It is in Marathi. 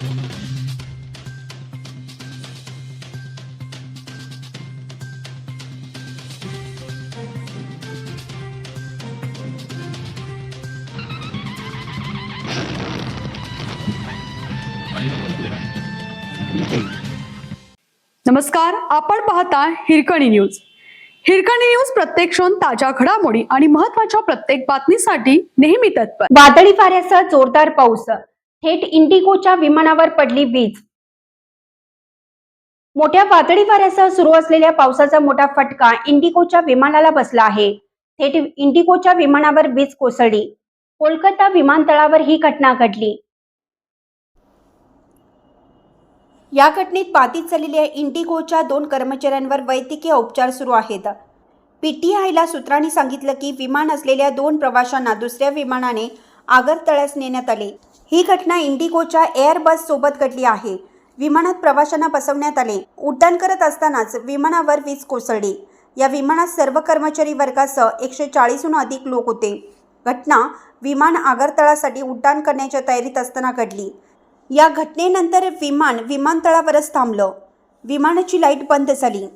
नमस्कार, आपण पाहता हिरकणी न्यूज. हिरकणी न्यूज प्रत्येक क्षण ताज्या घडामोडी आणि महत्त्वाच्या प्रत्येक बातमीसाठी नेहमी तत्पर. वादळी वाऱ्यासह जोरदार पाऊस, थेट इंडिगोच्या विमानावर पडली वीज. मोठ्या वादळी वाऱ्यासह सुरू असलेल्या पावसाचा मोठा फटका इंडिगोच्या विमानाला बसला आहे. थेट इंडिगोच्या विमानावर वीज कोसळली. कोलकाता विमानतळावर ही घटना घडली. या घटनेत बाधित झालेल्या इंडिगोच्या 2 कर्मचाऱ्यांवर वैद्यकीय उपचार सुरू आहेत. पीटीआयला सूत्रांनी सांगितलं की विमान असलेल्या 2 प्रवाशांना दुसऱ्या विमानाने आगरतळ्यास नेण्यात आले. ही घटना इंडिगोच्या एअरबस सोबत घडली आहे. विमानात प्रवाशांना बसवण्यात आले. उड्डाण करत असतानाच विमानावर वीज कोसळली. या विमानात सर्व कर्मचारी वर्गासह 140हून अधिक लोक होते. घटना विमान आगरतळासाठी उड्डाण करण्याच्या तयारीत असताना घडली. या घटनेनंतर विमान विमानतळावरच थांबलं. विमानाची लाईट बंद झाली.